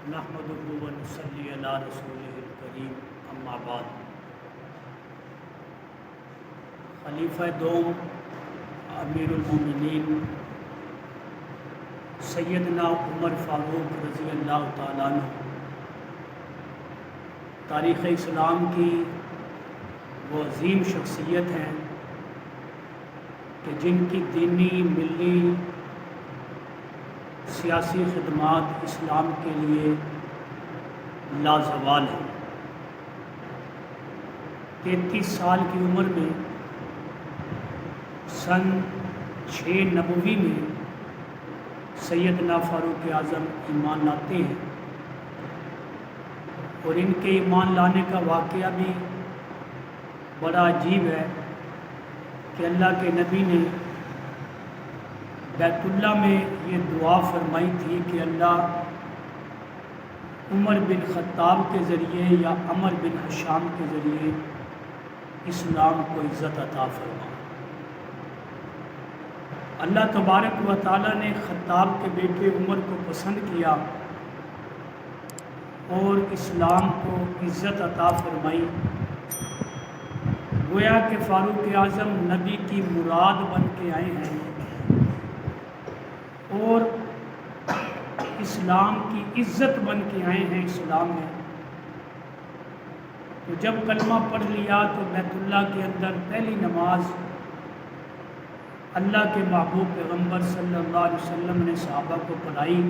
نحمدہ و نصلی علی رسولہ الکریم، اما بعد۔ خلیفہ دوم امیر المومنین سیدنا عمر فاروق رضی اللہ تعالیٰ عنہ تاریخ اسلام کی وہ عظیم شخصیت ہیں کہ جن کی دینی، ملی، سیاسی خدمات اسلام کے لیے لازوال ہیں۔ 33 سال کی عمر میں سن 6 نبوی میں سیدنا فاروق اعظم ایمان لاتے ہیں، اور ان کے ایمان لانے کا واقعہ بھی بڑا عجیب ہے کہ اللہ کے نبی نے بیت اللہ میں یہ دعا فرمائی تھی کہ اللہ عمر بن خطاب کے ذریعے یا عمر بن حشام کے ذریعے اسلام کو عزت عطا فرما۔ اللہ تبارک و تعالیٰ نے خطاب کے بیٹے عمر کو پسند کیا اور اسلام کو عزت عطا فرمائی۔ گویا کہ فاروق اعظم نبی کی مراد بن کے آئے ہیں اور اسلام کی عزت بن کے آئے ہیں اسلام میں۔ تو جب کلمہ پڑھ لیا تو بیت اللہ کے اندر پہلی نماز اللہ کے محبوب پیغمبر صلی اللہ علیہ وسلم نے صحابہ کو پڑھائی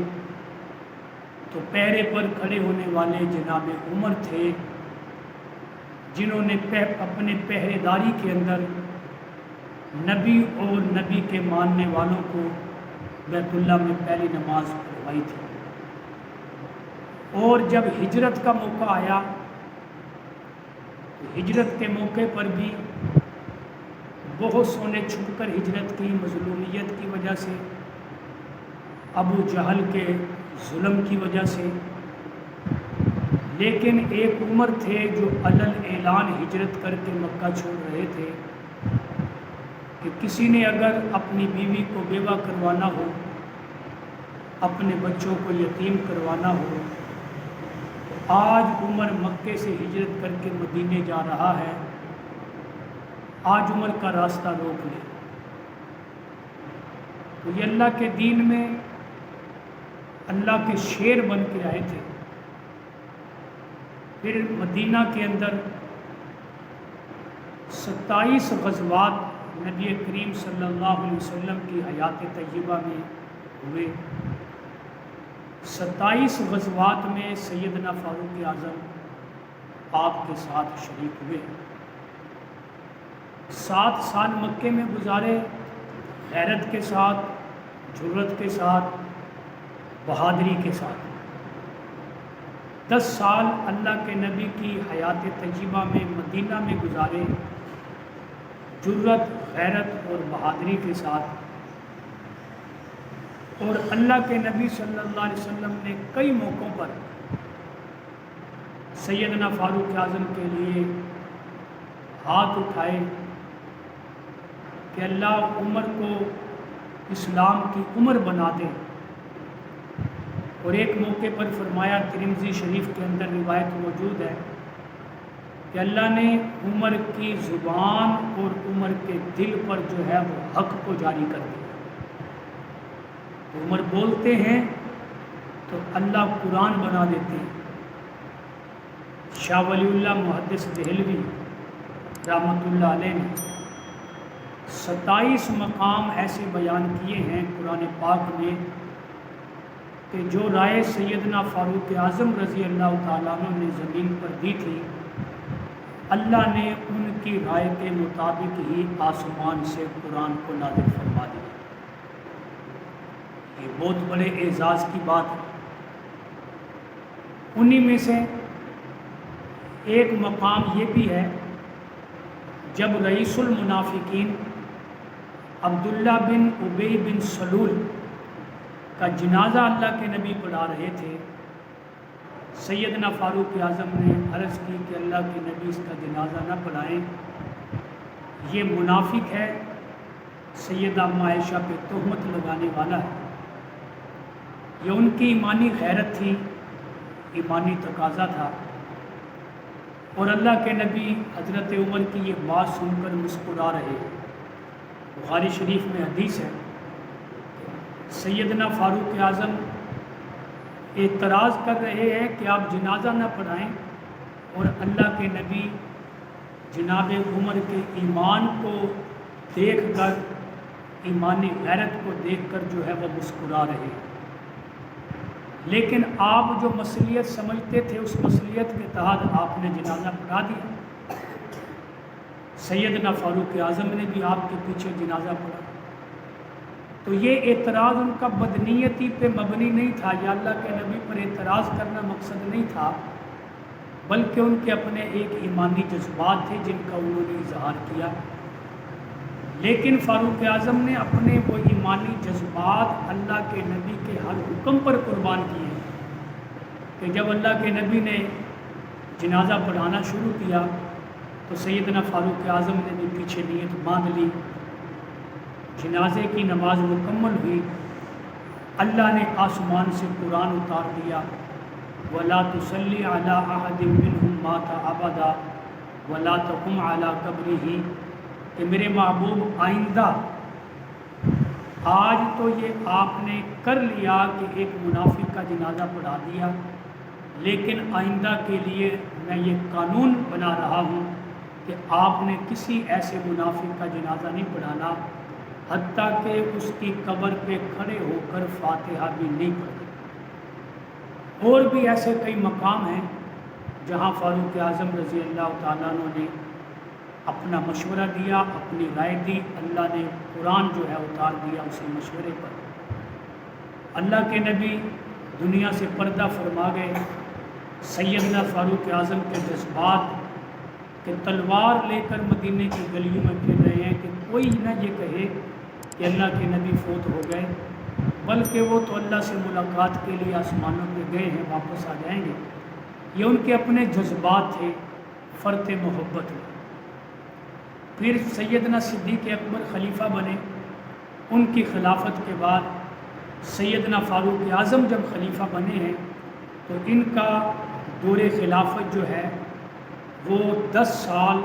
تو پہرے پر کھڑے ہونے والے جناب عمر تھے، جنہوں نے اپنے پہرے داری کے اندر نبی اور نبی کے ماننے والوں کو بیت اللہ میں پہلی نماز پڑھوائی تھی۔ اور جب ہجرت کا موقع آیا تو ہجرت کے موقع پر بھی بہت سو نے چھپ کر ہجرت کی، مظلومیت کی وجہ سے، ابو جہل کے ظلم کی وجہ سے۔ لیکن ایک عمر تھے جو علل اعلان ہجرت کر کے مکہ چھوڑ رہے تھے کہ کسی نے اگر اپنی بیوی کو بیوہ کروانا ہو، اپنے بچوں کو یتیم کروانا ہو، تو آج عمر مکے سے ہجرت کر کے مدینے جا رہا ہے، آج عمر کا راستہ روک لے۔ تو یہ اللہ کے دین میں اللہ کے شیر بن کے آئے تھے۔ پھر مدینہ کے اندر 27 غزوات نبی کریم صلی اللہ علیہ وسلم کی حیات طیبہ میں ہوئے۔ 27 غزوات میں سیدنا فاروق اعظم آپ کے ساتھ شریک ہوئے۔ 7 سال مکے میں گزارے، غیرت کے ساتھ، جرأت کے ساتھ، بہادری کے ساتھ۔ 10 سال اللہ کے نبی کی حیات طیبہ میں مدینہ میں گزارے، جرأت، غیرت اور بہادری کے ساتھ۔ اور اللہ کے نبی صلی اللہ علیہ وسلم نے کئی موقعوں پر سیدنا فاروق اعظم کے لیے ہاتھ اٹھائے کہ اللہ عمر کو اسلام کی عمر بنا دے۔ اور ایک موقع پر فرمایا، ترمذی شریف کے اندر روایت موجود ہے کہ اللہ نے عمر کی زبان اور عمر کے دل پر جو ہے وہ حق کو جاری کر دیا۔ عمر بولتے ہیں تو اللہ قرآن بنا دیتے ہیں۔ شاہ ولی اللہ محدث دہلوی رحمۃ اللہ علیہ نے 27 مقام ایسے بیان کیے ہیں قرآن پاک میں کہ جو رائے سیدنا فاروق اعظم رضی اللہ تعالیٰ عنہ نے زمین پر دی تھی، اللہ نے ان کی رائے کے مطابق ہی آسمان سے قرآن کو نازل فرما دیا۔ یہ بہت بڑے اعزاز کی بات ہے۔ انہی میں سے ایک مقام یہ بھی ہے، جب رئیس المنافقین عبداللہ بن ابی بن سلول کا جنازہ اللہ کے نبی پڑھا رہے تھے، سیدنا فاروق اعظم نے عرض کی کہ اللہ کے نبی اس کا جنازہ نہ پڑھائیں، یہ منافق ہے، سیدہ اما عائشہ پہ تہمت لگانے والا ہے۔ یہ ان کی ایمانی غیرت تھی، ایمانی تقاضا تھا، اور اللہ کے نبی حضرت عمر کی یہ بات سن کر مسکرا رہے ہیں۔ بخاری شریف میں حدیث ہے، سیدنا فاروق اعظم اعتراض کر رہے ہیں کہ آپ جنازہ نہ پڑھائیں، اور اللہ کے نبی جناب عمر کے ایمان کو دیکھ کر، ایمانی غیرت کو دیکھ کر جو ہے وہ مسکرا رہے ہیں۔ لیکن آپ جو مصلیت سمجھتے تھے، اس مصلیت کے تحت آپ نے جنازہ پڑھا دیا۔ سیدنا فاروق اعظم نے بھی آپ کے پیچھے جنازہ پڑھا۔ تو یہ اعتراض ان کا بدنیتی پہ مبنی نہیں تھا، یا اللہ کے نبی پر اعتراض کرنا مقصد نہیں تھا، بلکہ ان کے اپنے ایک ایمانی جذبات تھے جن کا انہوں نے اظہار کیا۔ لیکن فاروق اعظم نے اپنے وہ ایمانی جذبات اللہ کے نبی کے ہر حکم پر قربان کیے کہ جب اللہ کے نبی نے جنازہ پڑھانا شروع کیا تو سیدنا فاروق اعظم نے بھی پیچھے نیت باندھ لی۔ جنازے کی نماز مکمل ہوئی، اللہ نے آسمان سے قرآن اتار دیا، وَلَا تُصَلِّ عَلَىٰ أَحَدٍ مِّنْهُمْ مَاتَ أَبَدًا وَلَا تَقُمْ عَلَىٰ قَبْرِهِ، کہ میرے محبوب آئندہ، آج تو یہ آپ نے کر لیا کہ ایک منافق کا جنازہ پڑھا دیا، لیکن آئندہ کے لیے میں یہ قانون بنا رہا ہوں کہ آپ نے کسی ایسے منافق کا جنازہ نہیں پڑھانا حتیٰ کہ اس کی قبر پہ کھڑے ہو کر فاتحہ بھی نہیں پڑھے۔ اور بھی ایسے کئی مقام ہیں جہاں فاروق اعظم رضی اللہ تعالیٰ عنہ نے اپنا مشورہ دیا، اپنی رائے دی، اللہ نے قرآن جو ہے اتار دیا اسی مشورے پر۔ اللہ کے نبی دنیا سے پردہ فرما گئے۔ سیدنا فاروق اعظم کے جذبات کہ تلوار لے کر مدینے کی گلیوں میں پھر رہے ہیں کہ کوئی نہ یہ کہے کہ اللہ کے نبی فوت ہو گئے، بلکہ وہ تو اللہ سے ملاقات کے لیے آسمانوں پہ گئے ہیں، واپس آ جائیں گے۔ یہ ان کے اپنے جذبات تھے، فرط محبت میں۔ پھر سیدنا صدیق اکبر خلیفہ بنے۔ ان کی خلافت کے بعد سیدنا فاروق اعظم جب خلیفہ بنے ہیں تو ان کا دور خلافت جو ہے وہ 10 سال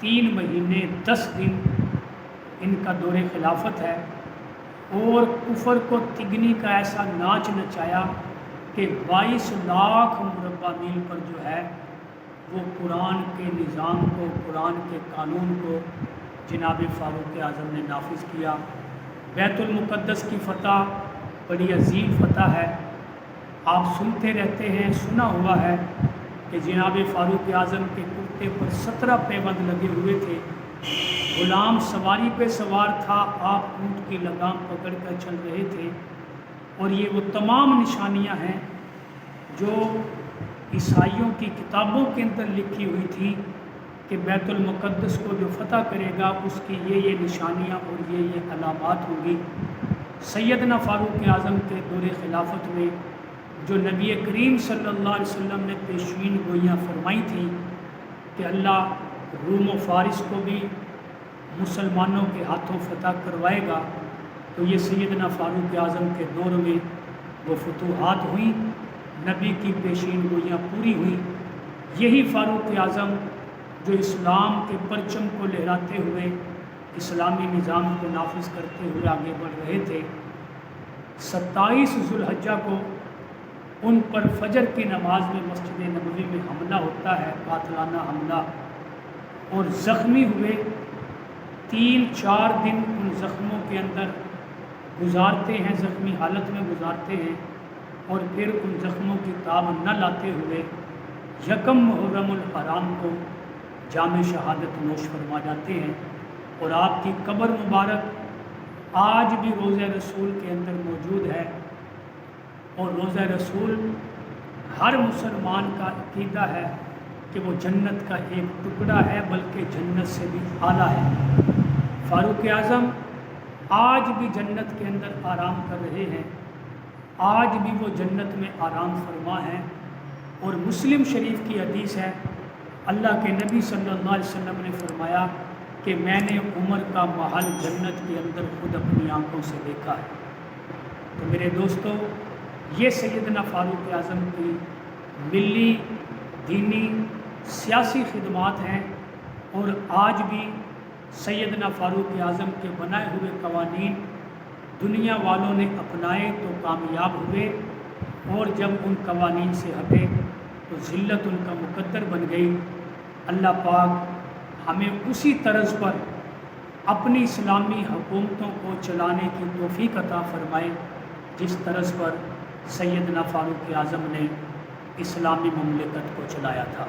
3 مہینے 10 دن ان کا دور خلافت ہے، اور کفر کو تگنی کا ایسا ناچ نچایا کہ 22 لاکھ مربع میل پر جو ہے وہ قرآن کے نظام کو، قرآن کے قانون کو جناب فاروق اعظم نے نافذ کیا۔ بیت المقدس کی فتح بڑی عظیم فتح ہے، آپ سنتے رہتے ہیں، سنا ہوا ہے کہ جناب فاروق اعظم کے کرتے پر 17 پیبند لگے ہوئے تھے، غلام سواری پہ سوار تھا، آپ اونٹ کی لگام پکڑ کر چل رہے تھے۔ اور یہ وہ تمام نشانیاں ہیں جو عیسائیوں کی کتابوں کے اندر لکھی ہوئی تھی کہ بیت المقدس کو جو فتح کرے گا اس کی یہ نشانیاں اور یہ علامات ہوں گی۔ سیدنا فاروق اعظم کے دور خلافت میں جو نبی کریم صلی اللہ علیہ وسلم نے پیشین گوئیاں فرمائی تھیں کہ اللہ روم و فارس کو بھی مسلمانوں کے ہاتھوں فتح کروائے گا، تو یہ سیدنا فاروق اعظم کے دور میں وہ فتوحات ہوئیں، نبی کی پیشین گوئیاں پوری ہوئیں۔ یہی فاروق اعظم جو اسلام کے پرچم کو لہراتے ہوئے اسلامی نظام کو نافذ کرتے ہوئے آگے بڑھ رہے تھے۔ 27 ذو الحجہ کو ان پر فجر کی نماز میں مسجد نبوی میں حملہ ہوتا ہے، قاتلانہ حملہ، اور زخمی ہوئے 3-4 دن ان زخموں کے اندر گزارتے ہیں، زخمی حالت میں گزارتے ہیں، اور پھر ان زخموں کی تاب نہ لاتے ہوئے 1 محرم الحرام کو جام شہادت نوش فرما جاتے ہیں۔ اور آپ کی قبر مبارک آج بھی روضہ رسول کے اندر موجود ہے، اور روضہ رسول ہر مسلمان کا عقیدہ ہے کہ وہ جنت کا ایک ٹکڑا ہے، بلکہ جنت سے بھی اعلیٰ ہے۔ فاروق اعظم آج بھی جنت کے اندر آرام کر رہے ہیں، آج بھی وہ جنت میں آرام فرما ہیں۔ اور مسلم شریف کی حدیث ہے، اللہ کے نبی صلی اللہ علیہ وسلم نے فرمایا کہ میں نے عمر کا محل جنت کے اندر خود اپنی آنکھوں سے دیکھا ہے۔ تو میرے دوستو، یہ سیدنا فاروق اعظم کی ملی دینی سیاسی خدمات ہیں، اور آج بھی سیدنا فاروق اعظم کے بنائے ہوئے قوانین دنیا والوں نے اپنائے تو کامیاب ہوئے، اور جب ان قوانین سے ہٹے تو ذلت ان کا مقدر بن گئی۔ اللہ پاک ہمیں اسی طرز پر اپنی اسلامی حکومتوں کو چلانے کی توفیق عطا فرمائے جس طرز پر سیدنا فاروق اعظم نے اسلامی مملکت کو چلایا تھا۔